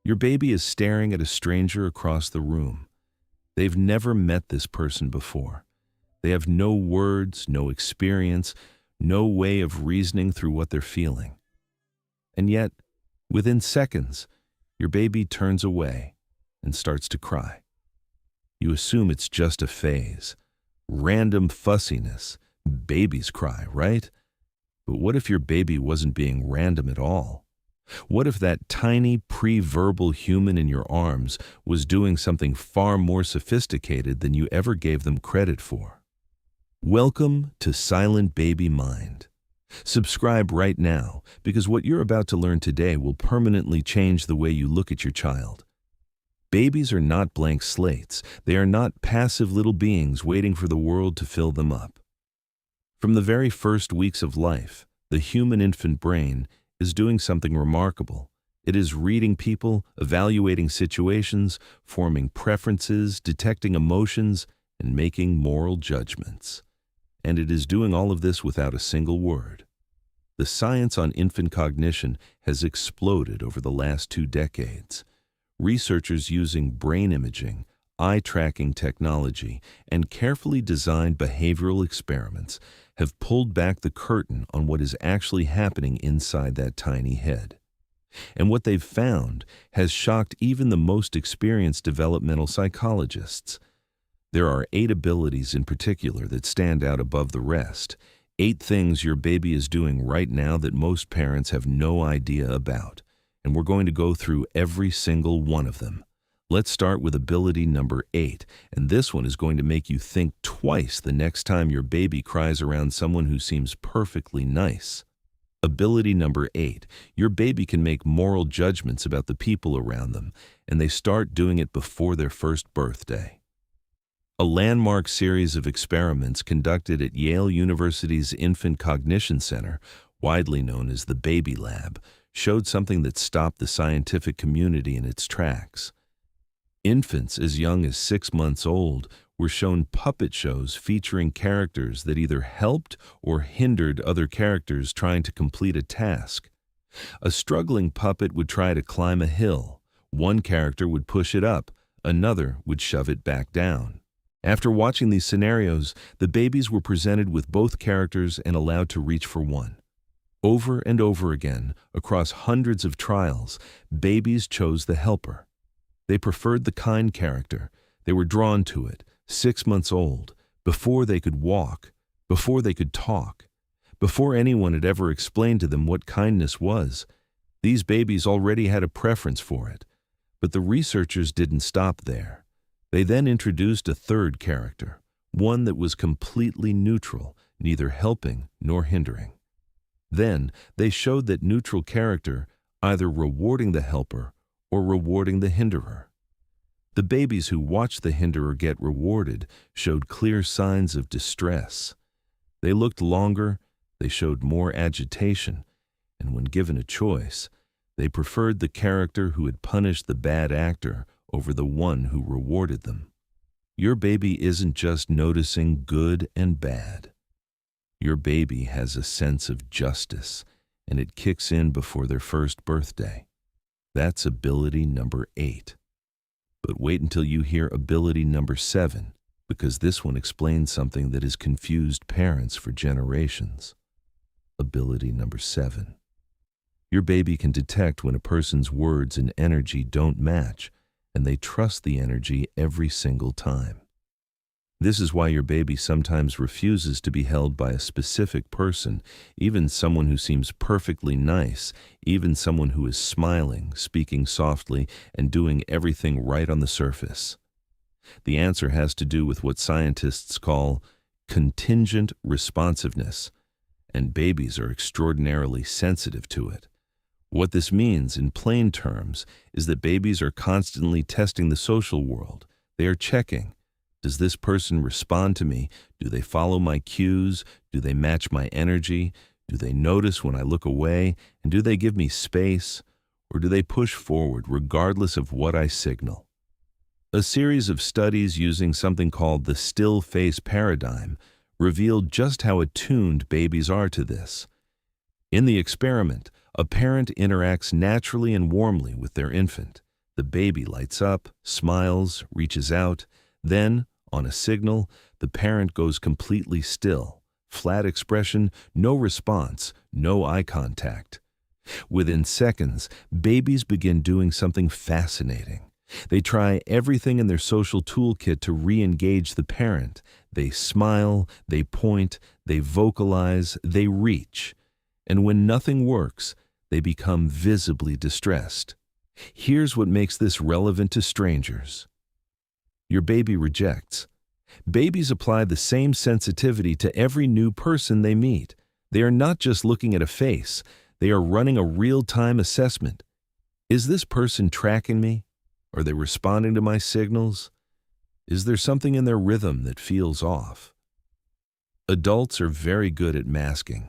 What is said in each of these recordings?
Your baby is staring at a stranger across the room. They've never met this person before. They have no words, no experience, no way of reasoning through what they're feeling. And yet, within seconds, your baby turns away and starts to cry. You assume it's just a phase. Random fussiness. Babies cry, right? But what if your baby wasn't being random at all? What if that tiny pre-verbal human in your arms was doing something far more sophisticated than you ever gave them credit for? Welcome to Silent Baby Mind. Subscribe right now, because what you're about to learn today will permanently change the way you look at your child. Babies are not blank slates. They are not passive little beings waiting for the world to fill them up. From the very first weeks of life, the human infant brain is doing something remarkable. It is reading people, evaluating situations, forming preferences, detecting emotions, and making moral judgments. And it is doing all of this without a single word. The science on infant cognition has exploded over the last 2 decades. Researchers using brain imaging, eye-tracking technology, and carefully designed behavioral experiments have pulled back the curtain on what is actually happening inside that tiny head. And what they've found has shocked even the most experienced developmental psychologists. There are 8 abilities in particular that stand out above the rest. 8 things your baby is doing right now that most parents have no idea about. And we're going to go through every single one of them. Let's start with ability number 8, and this one is going to make you think twice the next time your baby cries around someone who seems perfectly nice. Ability number 8, your baby can make moral judgments about the people around them, and they start doing it before their first birthday. A landmark series of experiments conducted at Yale University's Infant Cognition Center, widely known as the Baby Lab, showed something that stopped the scientific community in its tracks. Infants as young as 6 months old were shown puppet shows featuring characters that either helped or hindered other characters trying to complete a task. A struggling puppet would try to climb a hill. One character would push it up, another would shove it back down. After watching these scenarios, the babies were presented with both characters and allowed to reach for one. Over and over again, across hundreds of trials, babies chose the helper. They preferred the kind character. They were drawn to it, 6 months old, before they could walk, before they could talk, before anyone had ever explained to them what kindness was. These babies already had a preference for it. But the researchers didn't stop there. They then introduced a third character, one that was completely neutral, neither helping nor hindering. Then they showed that neutral character either rewarding the helper or rewarding the hinderer. The babies who watched the hinderer get rewarded showed clear signs of distress. They looked longer, they showed more agitation, and when given a choice, they preferred the character who had punished the bad actor over the one who rewarded them. Your baby isn't just noticing good and bad. Your baby has a sense of justice, and it kicks in before their first birthday. That's ability number 8. But wait until you hear ability number 7, because this one explains something that has confused parents for generations. Ability number 7. Your baby can detect when a person's words and energy don't match, and they trust the energy every single time. This is why your baby sometimes refuses to be held by a specific person, even someone who seems perfectly nice, even someone who is smiling, speaking softly, and doing everything right on the surface. The answer has to do with what scientists call contingent responsiveness, and babies are extraordinarily sensitive to it. What this means, in plain terms, is that babies are constantly testing the social world. They are checking. Does this person respond to me? Do they follow my cues? Do they match my energy? Do they notice when I look away? And do they give me space? Or do they push forward regardless of what I signal? A series of studies using something called the still face paradigm revealed just how attuned babies are to this. In the experiment, a parent interacts naturally and warmly with their infant. The baby lights up, smiles, reaches out. Then, on a signal, the parent goes completely still. Flat expression, no response, no eye contact. Within seconds, babies begin doing something fascinating. They try everything in their social toolkit to re-engage the parent. They smile, they point, they vocalize, they reach. And when nothing works, they become visibly distressed. Here's what makes this relevant to strangers. Your baby rejects. Babies apply the same sensitivity to every new person they meet. They are not just looking at a face. They are running a real-time assessment. Is this person tracking me? Are they responding to my signals? Is there something in their rhythm that feels off? Adults are very good at masking.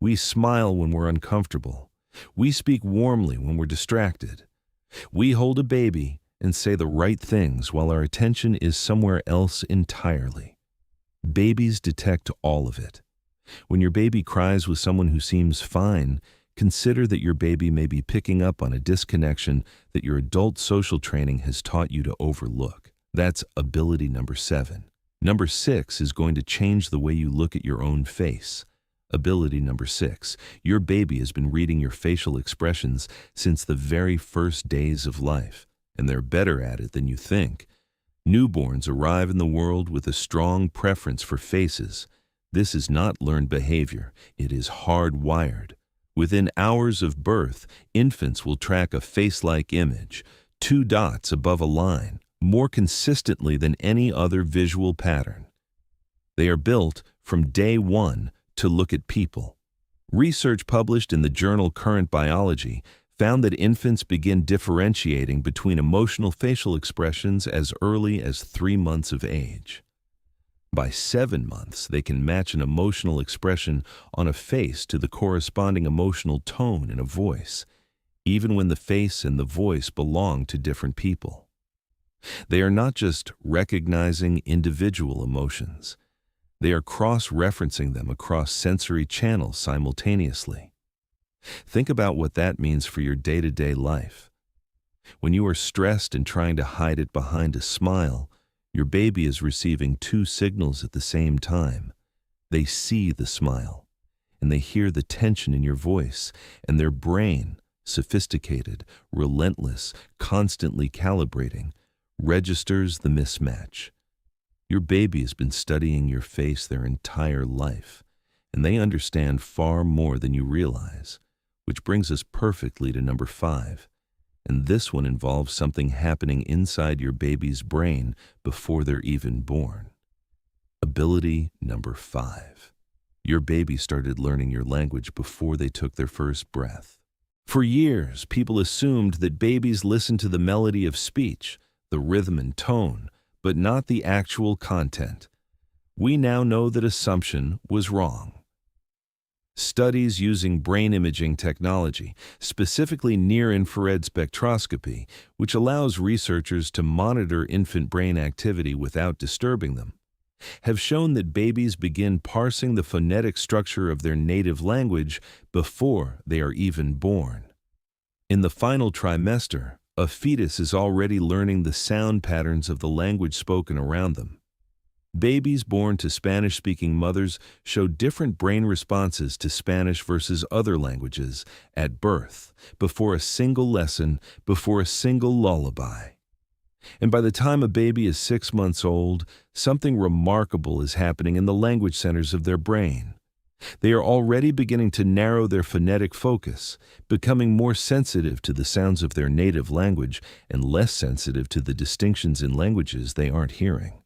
We smile when we're uncomfortable. We speak warmly when we're distracted. We hold a baby and say the right things while our attention is somewhere else entirely. Babies detect all of it. When your baby cries with someone who seems fine, consider that your baby may be picking up on a disconnection that your adult social training has taught you to overlook. That's ability number 7. Number 6 is going to change the way you look at your own face. Ability number 6. Your baby has been reading your facial expressions since the very first days of life, and they're better at it than you think. Newborns arrive in the world with a strong preference for faces. This is not learned behavior. It is hardwired. Within hours of birth, infants will track a face-like image, 2 dots above a line, more consistently than any other visual pattern. They are built from day one to look at people. Research published in the journal Current Biology found that infants begin differentiating between emotional facial expressions as early as 3 months of age. By 7 months, they can match an emotional expression on a face to the corresponding emotional tone in a voice, even when the face and the voice belong to different people. They are not just recognizing individual emotions. They are cross-referencing them across sensory channels simultaneously. Think about what that means for your day-to-day life. When you are stressed and trying to hide it behind a smile, your baby is receiving 2 signals at the same time. They see the smile, and they hear the tension in your voice, and their brain, sophisticated, relentless, constantly calibrating, registers the mismatch. Your baby has been studying your face their entire life, and they understand far more than you realize, which brings us perfectly to number 5. And this one involves something happening inside your baby's brain before they're even born. Ability number 5. Your baby started learning your language before they took their first breath. For years, people assumed that babies listen to the melody of speech, the rhythm and tone, but not the actual content. We now know that assumption was wrong. Studies using brain imaging technology, specifically near-infrared spectroscopy, which allows researchers to monitor infant brain activity without disturbing them, have shown that babies begin parsing the phonetic structure of their native language before they are even born. In the final trimester, a fetus is already learning the sound patterns of the language spoken around them. Babies born to Spanish-speaking mothers show different brain responses to Spanish versus other languages at birth, before a single lesson, before a single lullaby. And by the time a baby is 6 months old, something remarkable is happening in the language centers of their brain. They are already beginning to narrow their phonetic focus, becoming more sensitive to the sounds of their native language and less sensitive to the distinctions in languages they aren't hearing.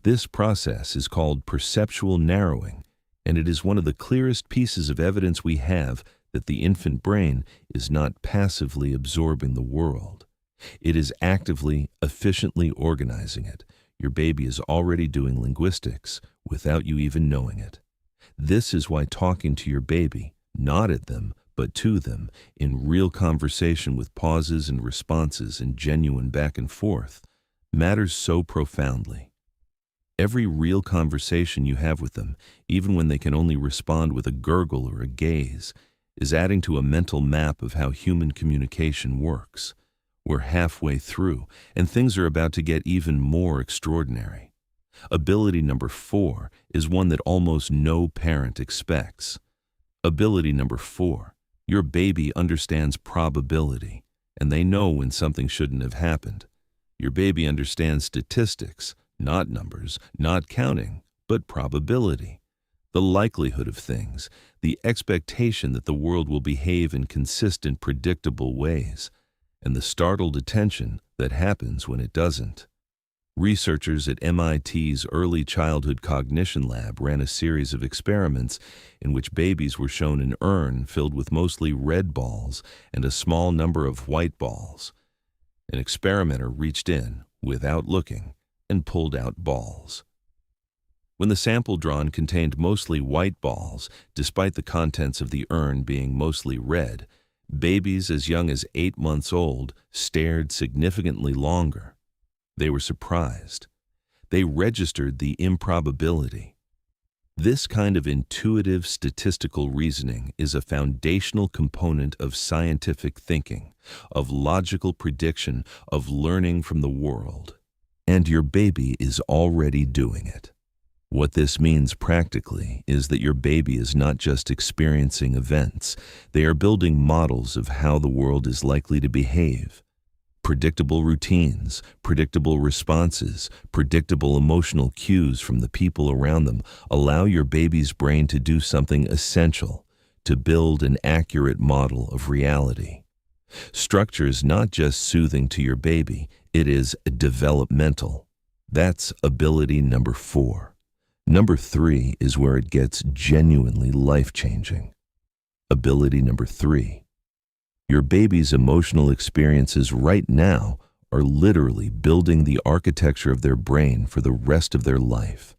This process is called perceptual narrowing, and it is one of the clearest pieces of evidence we have that the infant brain is not passively absorbing the world. It is actively, efficiently organizing it. Your baby is already doing linguistics without you even knowing it. This is why talking to your baby, not at them, but to them, in real conversation with pauses and responses and genuine back and forth, matters so profoundly. Every real conversation you have with them, even when they can only respond with a gurgle or a gaze, is adding to a mental map of how human communication works. We're halfway through, and things are about to get even more extraordinary. Ability number 4 is one that almost no parent expects. Ability number 4. Your baby understands probability, and they know when something shouldn't have happened. Your baby understands statistics, not numbers, not counting, but probability. The likelihood of things, the expectation that the world will behave in consistent, predictable ways, and the startled attention that happens when it doesn't. Researchers at MIT's Early Childhood Cognition Lab ran a series of experiments in which babies were shown an urn filled with mostly red balls and a small number of white balls. An experimenter reached in, without looking, and pulled out balls. When the sample drawn contained mostly white balls, despite the contents of the urn being mostly red, babies as young as 8 months old stared significantly longer. They were surprised. They registered the improbability. This kind of intuitive statistical reasoning is a foundational component of scientific thinking, of logical prediction, of learning from the world. And your baby is already doing it. What this means practically is that your baby is not just experiencing events. They are building models of how the world is likely to behave. Predictable routines, predictable responses, predictable emotional cues from the people around them allow your baby's brain to do something essential, to build an accurate model of reality. Structure is not just soothing to your baby, it is developmental. That's ability number 4. Number 3 is where it gets genuinely life-changing. Ability number 3. Your baby's emotional experiences right now are literally building the architecture of their brain for the rest of their life.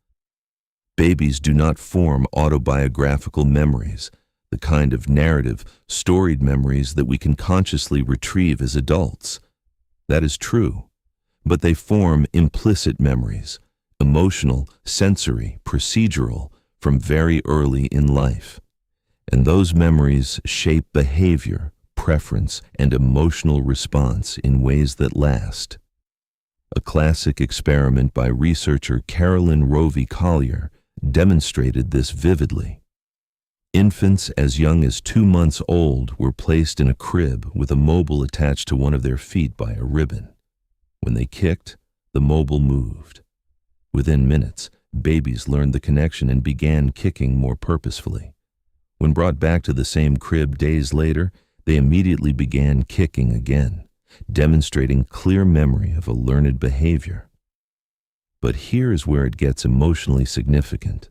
Babies do not form autobiographical memories, the kind of narrative, storied memories that we can consciously retrieve as adults. That is true, but they form implicit memories, emotional, sensory, procedural, from very early in life. And those memories shape behavior, preference, and emotional response in ways that last. A classic experiment by researcher Carolyn Rovey Collier demonstrated this vividly. Infants as young as 2 months old were placed in a crib with a mobile attached to one of their feet by a ribbon. When they kicked, the mobile moved. Within minutes, babies learned the connection and began kicking more purposefully. When brought back to the same crib days later, they immediately began kicking again, demonstrating clear memory of a learned behavior. But here is where it gets emotionally significant.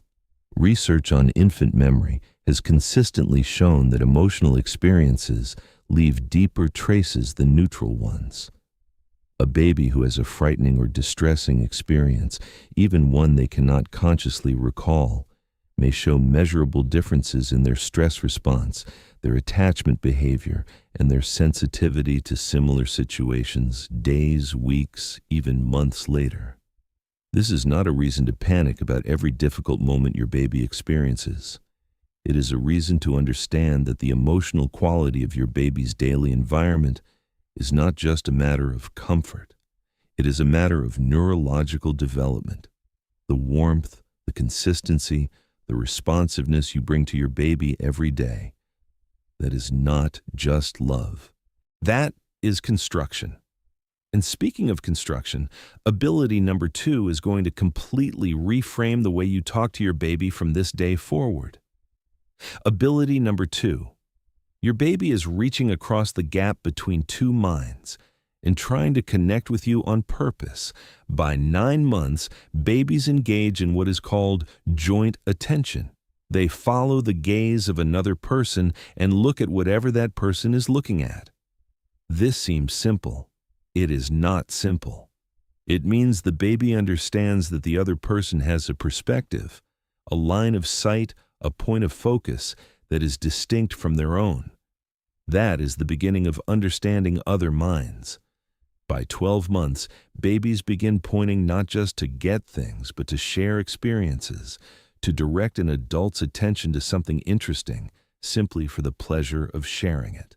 Research on infant memory has consistently shown that emotional experiences leave deeper traces than neutral ones. A baby who has a frightening or distressing experience, even one they cannot consciously recall, may show measurable differences in their stress response, their attachment behavior, and their sensitivity to similar situations days, weeks, even months later. This is not a reason to panic about every difficult moment your baby experiences. It is a reason to understand that the emotional quality of your baby's daily environment is not just a matter of comfort. It is a matter of neurological development. The warmth, the consistency, the responsiveness you bring to your baby every day. That is not just love. That is construction. And speaking of construction, ability number 2 is going to completely reframe the way you talk to your baby from this day forward. Ability number 2. Your baby is reaching across the gap between two minds and trying to connect with you on purpose. By 9 months, babies engage in what is called joint attention. They follow the gaze of another person and look at whatever that person is looking at. This seems simple. It is not simple. It means the baby understands that the other person has a perspective, a line of sight, a point of focus that is distinct from their own. That is the beginning of understanding other minds. By 12 months, babies begin pointing not just to get things, but to share experiences, to direct an adult's attention to something interesting, simply for the pleasure of sharing it.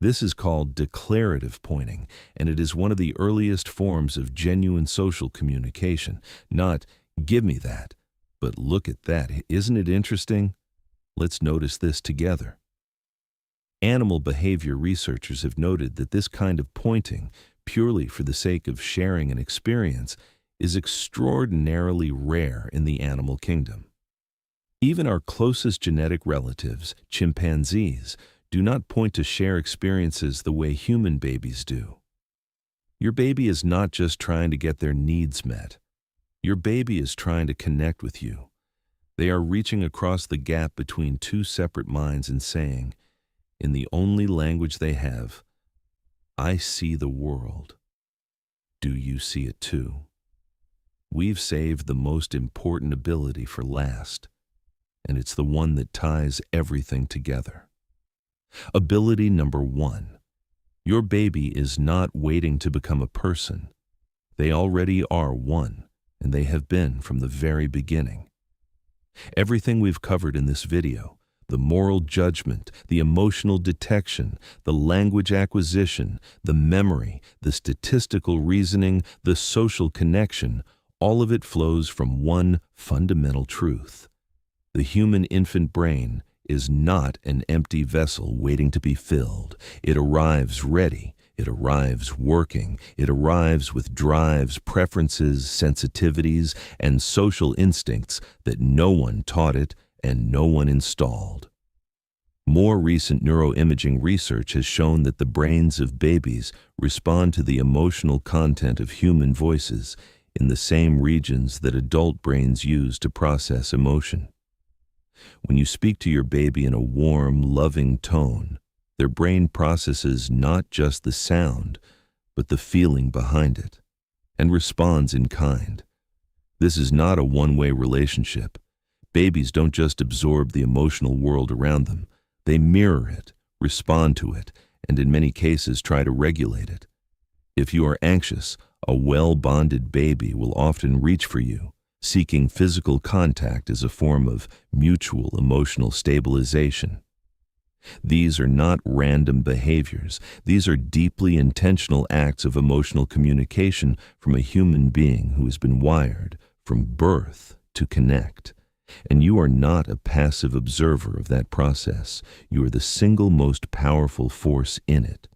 This is called declarative pointing, and it is one of the earliest forms of genuine social communication. Not, give me that, but look at that. Isn't it interesting? Let's notice this together. Animal behavior researchers have noted that this kind of pointing, purely for the sake of sharing an experience, is extraordinarily rare in the animal kingdom. Even our closest genetic relatives, chimpanzees, do not point to share experiences the way human babies do. Your baby is not just trying to get their needs met. Your baby is trying to connect with you. They are reaching across the gap between two separate minds and saying, in the only language they have, I see the world. Do you see it too? We've saved the most important ability for last, and it's the one that ties everything together. Ability number 1. Your baby is not waiting to become a person. They already are one, and they have been from the very beginning. Everything we've covered in this video, the moral judgment, the emotional detection, the language acquisition, the memory, the statistical reasoning, the social connection, all of it flows from one fundamental truth. The human infant brain is not an empty vessel waiting to be filled. It arrives ready. It arrives working. It arrives with drives, preferences, sensitivities, and social instincts that no one taught it and no one installed. More recent neuroimaging research has shown that the brains of babies respond to the emotional content of human voices in the same regions that adult brains use to process emotion. When you speak to your baby in a warm, loving tone, their brain processes not just the sound, but the feeling behind it, and responds in kind. This is not a one-way relationship. Babies don't just absorb the emotional world around them. They mirror it, respond to it, and in many cases try to regulate it. If you are anxious, a well-bonded baby will often reach for you, seeking physical contact as a form of mutual emotional stabilization. These are not random behaviors. These are deeply intentional acts of emotional communication from a human being who has been wired from birth to connect. And you are not a passive observer of that process. You are the single most powerful force in it.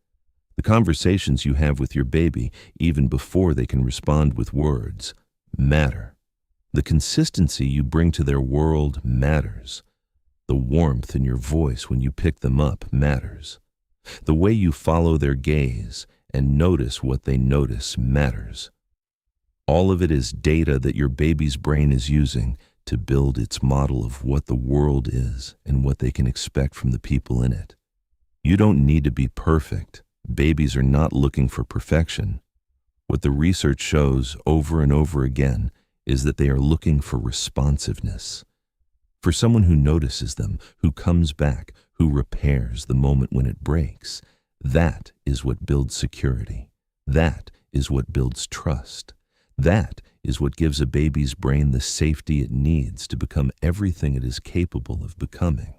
The conversations you have with your baby, even before they can respond with words, matter. The consistency you bring to their world matters. The warmth in your voice when you pick them up matters. The way you follow their gaze and notice what they notice matters. All of it is data that your baby's brain is using to build its model of what the world is and what they can expect from the people in it. You don't need to be perfect. Babies are not looking for perfection. What the research shows over and over again is that they are looking for responsiveness. For someone who notices them, who comes back, who repairs the moment when it breaks. That is what builds security. That is what builds trust. That is what gives a baby's brain the safety it needs to become everything it is capable of becoming.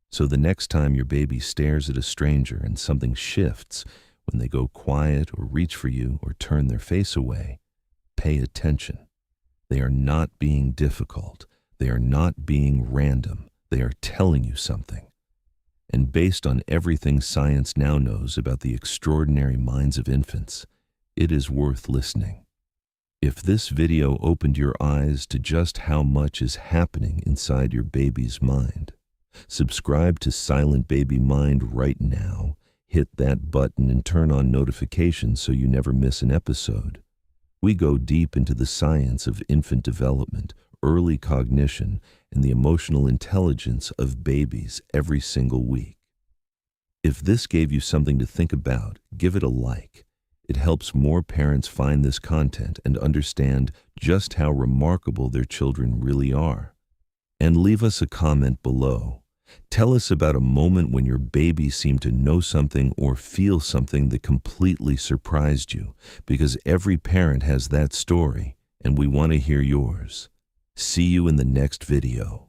So the next time your baby stares at a stranger and something shifts, when they go quiet or reach for you or turn their face away, pay attention. They are not being difficult. They are not being random. They are telling you something. And based on everything science now knows about the extraordinary minds of infants, it is worth listening. If this video opened your eyes to just how much is happening inside your baby's mind, subscribe to Silent Baby Mind right now. Hit that button and turn on notifications so you never miss an episode. We go deep into the science of infant development, early cognition, and the emotional intelligence of babies every single week. If this gave you something to think about, give it a like. It helps more parents find this content and understand just how remarkable their children really are. And leave us a comment below. Tell us about a moment when your baby seemed to know something or feel something that completely surprised you, because every parent has that story, and we want to hear yours. See you in the next video.